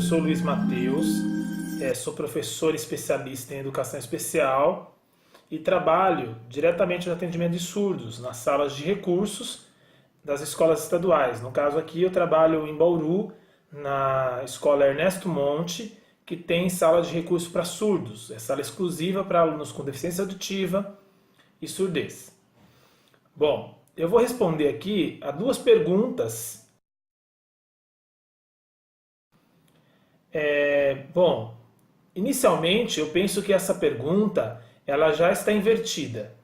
sou Luiz Matheus, sou professor especialista em educação especial e trabalho diretamente no atendimento de surdos, nas salas de recursos das escolas estaduais. No caso aqui eu trabalho em Bauru, na escola Ernesto Monte, que tem sala de recursos para surdos, é sala exclusiva para alunos com deficiência auditiva e surdez. Bom, eu vou responder aqui a duas perguntas. Inicialmente eu penso que essa pergunta ela já está invertida.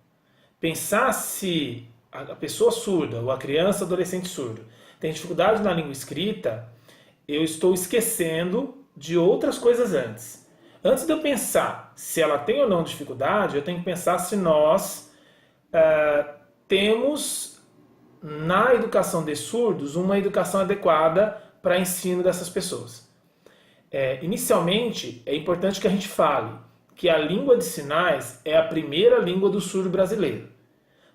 Pensar se a pessoa surda ou a criança ou adolescente surdo tem dificuldade na língua escrita, eu estou esquecendo de outras coisas antes. Antes de eu pensar se ela tem ou não dificuldade, eu tenho que pensar se nós temos na educação de surdos uma educação adequada para ensino dessas pessoas. Inicialmente, é importante que a gente fale que a língua de sinais é a primeira língua do surdo brasileiro.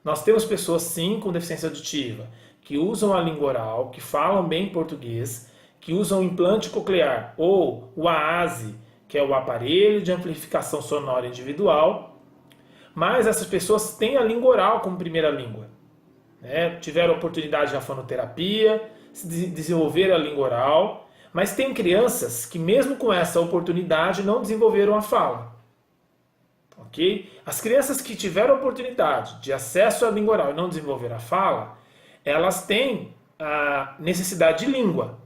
Nós temos pessoas, sim, com deficiência auditiva, que usam a língua oral, que falam bem português, que usam o implante coclear ou o AASE, que é o aparelho de amplificação sonora individual, mas essas pessoas têm a língua oral como primeira língua. Tiveram oportunidade na fonoterapia, desenvolver a língua oral, mas tem crianças que mesmo com essa oportunidade não desenvolveram a fala. Ok? As crianças que tiveram oportunidade de acesso à língua oral e não desenvolveram a fala, elas têm a necessidade de língua.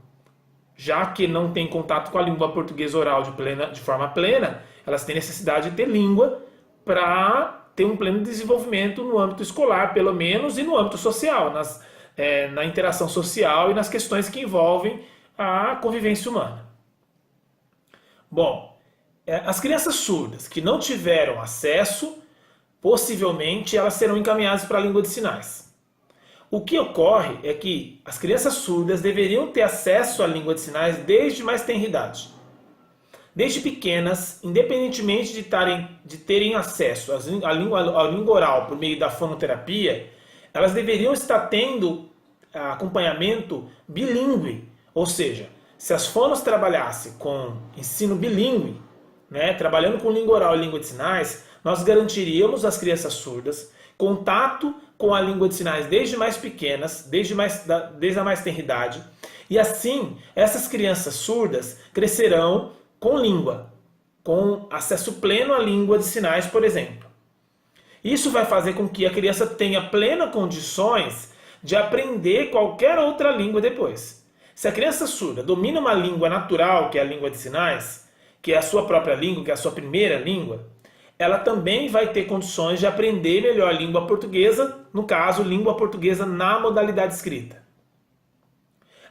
Já que não têm contato com a língua portuguesa oral de forma plena, elas têm necessidade de ter língua para ter um pleno desenvolvimento no âmbito escolar, pelo menos, e no âmbito social, na interação social e nas questões que envolvem a convivência humana. Bom, as crianças surdas que não tiveram acesso, possivelmente elas serão encaminhadas para a língua de sinais. O que ocorre é que as crianças surdas deveriam ter acesso à língua de sinais desde mais tenra idade. Desde pequenas, independentemente de terem acesso à língua oral por meio da fonoterapia, elas deveriam estar tendo acompanhamento bilíngue. Ou seja, se as fonos trabalhassem com ensino bilíngue, trabalhando com língua oral e língua de sinais, nós garantiríamos às crianças surdas contato com a língua de sinais desde mais pequenas, desde a mais tenra idade, e assim essas crianças surdas crescerão com língua, com acesso pleno à língua de sinais, por exemplo. Isso vai fazer com que a criança tenha plenas condições de aprender qualquer outra língua depois. Se a criança surda domina uma língua natural, que é a língua de sinais, que é a sua própria língua, que é a sua primeira língua, ela também vai ter condições de aprender melhor a língua portuguesa, no caso, língua portuguesa na modalidade escrita.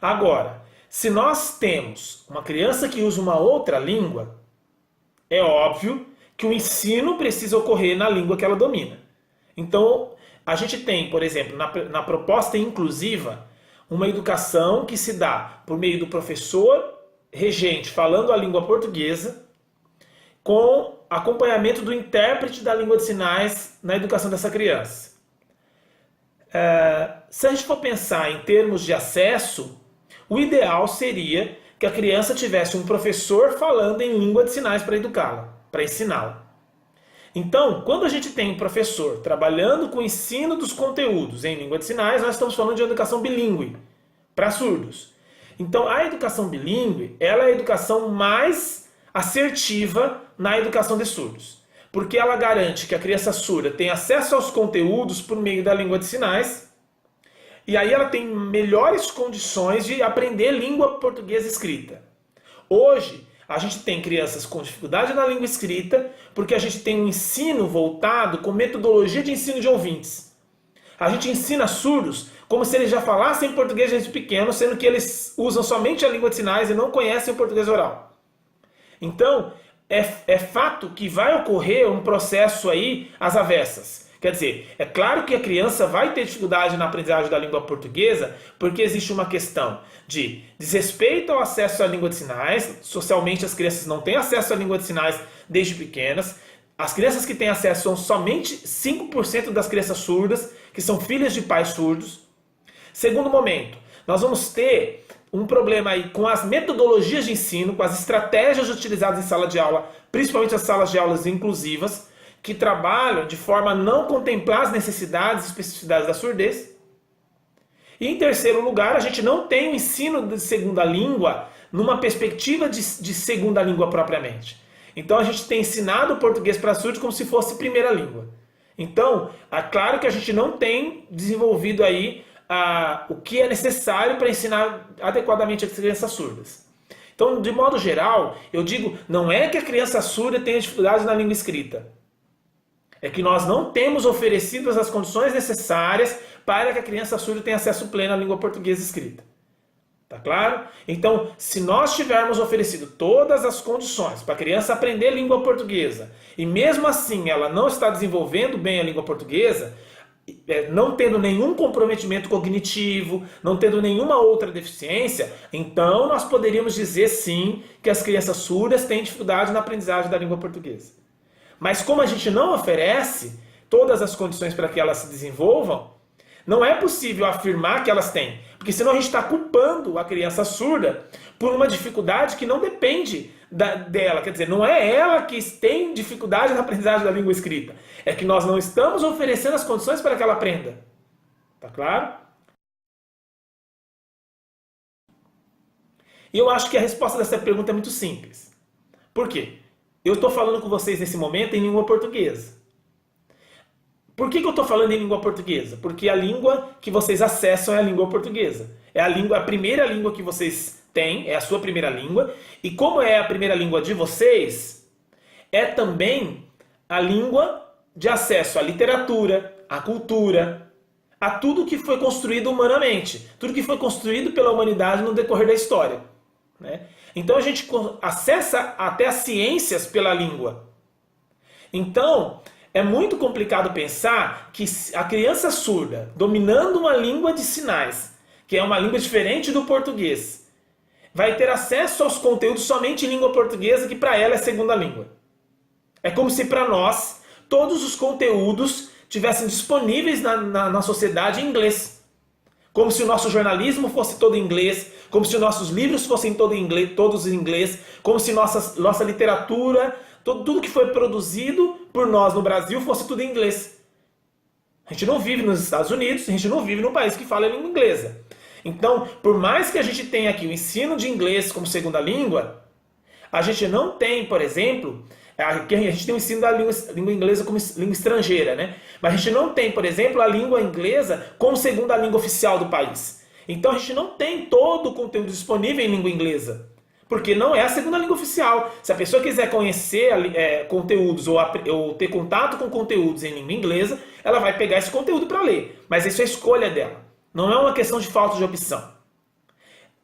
Agora, se nós temos uma criança que usa uma outra língua, é óbvio que o ensino precisa ocorrer na língua que ela domina. Então, a gente tem, por exemplo, na proposta inclusiva, uma educação que se dá por meio do professor regente falando a língua portuguesa, com acompanhamento do intérprete da língua de sinais na educação dessa criança. Se a gente for pensar em termos de acesso, o ideal seria que a criança tivesse um professor falando em língua de sinais para educá-la, para ensiná-la. Então, quando a gente tem um professor trabalhando com o ensino dos conteúdos em língua de sinais, nós estamos falando de uma educação bilíngue para surdos. Então, a educação bilíngue, ela é a educação mais assertiva na educação de surdos, porque ela garante que a criança surda tem acesso aos conteúdos por meio da língua de sinais, e aí ela tem melhores condições de aprender língua portuguesa escrita. Hoje, a gente tem crianças com dificuldade na língua escrita, porque a gente tem um ensino voltado com metodologia de ensino de ouvintes. A gente ensina surdos como se eles já falassem português desde pequeno, sendo que eles usam somente a língua de sinais e não conhecem o português oral. Então, é fato que vai ocorrer um processo aí às avessas. Quer dizer, é claro que a criança vai ter dificuldade na aprendizagem da língua portuguesa, porque existe uma questão de desrespeito ao acesso à língua de sinais. Socialmente, as crianças não têm acesso à língua de sinais desde pequenas. As crianças que têm acesso são somente 5% das crianças surdas, que são filhas de pais surdos. Segundo momento, nós vamos ter um problema aí com as metodologias de ensino, com as estratégias utilizadas em sala de aula, principalmente as salas de aulas inclusivas, que trabalham de forma a não contemplar as necessidades e especificidades da surdez. E em terceiro lugar, a gente não tem o ensino de segunda língua numa perspectiva de segunda língua propriamente. Então a gente tem ensinado o português para surdos como se fosse primeira língua. Então, é claro que a gente não tem desenvolvido aí o que é necessário para ensinar adequadamente as crianças surdas. Então, de modo geral, eu digo, não é que a criança surda tenha dificuldades na língua escrita. É que nós não temos oferecido as condições necessárias para que a criança surda tenha acesso pleno à língua portuguesa escrita. Tá claro? Então, se nós tivermos oferecido todas as condições para a criança aprender língua portuguesa, e mesmo assim ela não está desenvolvendo bem a língua portuguesa, não tendo nenhum comprometimento cognitivo, não tendo nenhuma outra deficiência, então nós poderíamos dizer sim que as crianças surdas têm dificuldade na aprendizagem da língua portuguesa. Mas como a gente não oferece todas as condições para que elas se desenvolvam, não é possível afirmar que elas têm, porque senão a gente está culpando a criança surda por uma dificuldade que não depende dela. Quer dizer, não é ela que tem dificuldade na aprendizagem da língua escrita. É que nós não estamos oferecendo as condições para que ela aprenda. Tá claro? E eu acho que a resposta dessa pergunta é muito simples. Por quê? Eu estou falando com vocês nesse momento em língua portuguesa. Por que eu estou falando em língua portuguesa? Porque a língua que vocês acessam é a língua portuguesa. É a primeira língua que vocês têm, é a sua primeira língua. E como é a primeira língua de vocês, é também a língua de acesso à literatura, à cultura, a tudo que foi construído humanamente, tudo que foi construído pela humanidade no decorrer da história, né? Então a gente acessa até as ciências pela língua. Então, é muito complicado pensar que a criança surda, dominando uma língua de sinais, que é uma língua diferente do português, vai ter acesso aos conteúdos somente em língua portuguesa, que para ela é segunda língua. É como se para nós, todos os conteúdos tivessem disponíveis na sociedade em inglês. Como se o nosso jornalismo fosse todo em inglês, como se os nossos livros fossem todos em inglês, como se nossa literatura, tudo que foi produzido por nós no Brasil fosse tudo em inglês. A gente não vive nos Estados Unidos, a gente não vive num país que fala língua inglesa. Então, por mais que a gente tenha aqui o ensino de inglês como segunda língua, a gente não tem, por exemplo, a gente tem o ensino da língua inglesa como língua estrangeira, né? Mas a gente não tem, por exemplo, a língua inglesa como segunda língua oficial do país. Então a gente não tem todo o conteúdo disponível em língua inglesa, porque não é a segunda língua oficial. Se a pessoa quiser conhecer conteúdos ou ter contato com conteúdos em língua inglesa, ela vai pegar esse conteúdo para ler. Mas isso é escolha dela. Não é uma questão de falta de opção.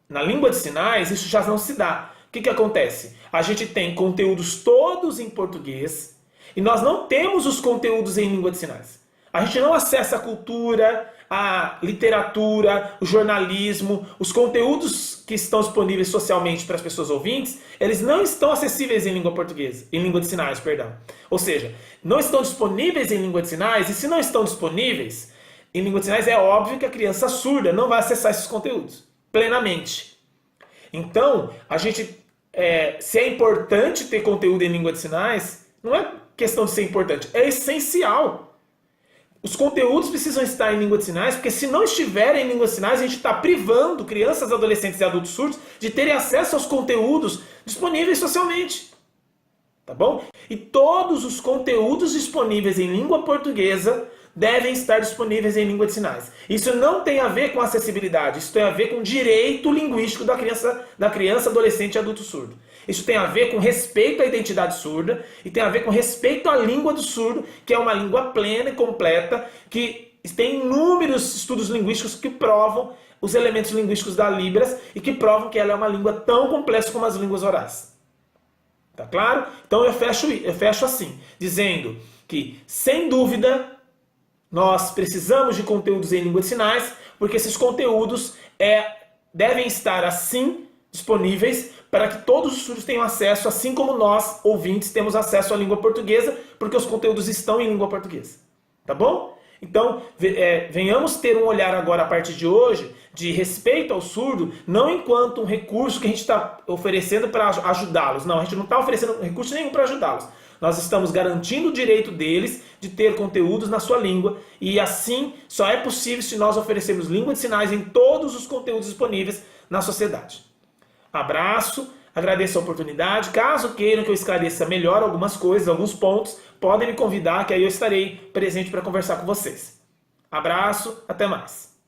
Na língua de sinais, isso já não se dá. O que acontece? A gente tem conteúdos todos em português e nós não temos os conteúdos em língua de sinais. A gente não acessa a cultura, a literatura, o jornalismo, os conteúdos que estão disponíveis socialmente para as pessoas ouvintes, eles não estão acessíveis em língua portuguesa, em língua de sinais, perdão. Ou seja, não estão disponíveis em língua de sinais, e se não estão disponíveis em língua de sinais, é óbvio que a criança surda não vai acessar esses conteúdos plenamente. Então, se é importante ter conteúdo em língua de sinais, não é questão de ser importante, é essencial. Os conteúdos precisam estar em língua de sinais, porque se não estiverem em língua de sinais, a gente está privando crianças, adolescentes e adultos surdos de terem acesso aos conteúdos disponíveis socialmente. Tá bom? E todos os conteúdos disponíveis em língua portuguesa devem estar disponíveis em língua de sinais. Isso não tem a ver com acessibilidade, isso tem a ver com direito linguístico da criança, adolescente e adulto surdo. Isso tem a ver com respeito à identidade surda e tem a ver com respeito à língua do surdo, que é uma língua plena e completa, que tem inúmeros estudos linguísticos que provam os elementos linguísticos da Libras e que provam que ela é uma língua tão complexa como as línguas orais. Tá claro? Então eu fecho assim, dizendo que, sem dúvida, nós precisamos de conteúdos em língua de sinais, porque esses conteúdos devem estar assim disponíveis para que todos os surdos tenham acesso, assim como nós, ouvintes, temos acesso à língua portuguesa, porque os conteúdos estão em língua portuguesa. Tá bom? Então, venhamos ter um olhar agora, a partir de hoje, de respeito ao surdo, não enquanto um recurso que a gente está oferecendo para ajudá-los. Não, a gente não está oferecendo recurso nenhum para ajudá-los. Nós estamos garantindo o direito deles de ter conteúdos na sua língua, e assim só é possível se nós oferecermos língua de sinais em todos os conteúdos disponíveis na sociedade. Abraço, agradeço a oportunidade. Caso queiram que eu esclareça melhor algumas coisas, alguns pontos, podem me convidar que aí eu estarei presente para conversar com vocês. Abraço, até mais.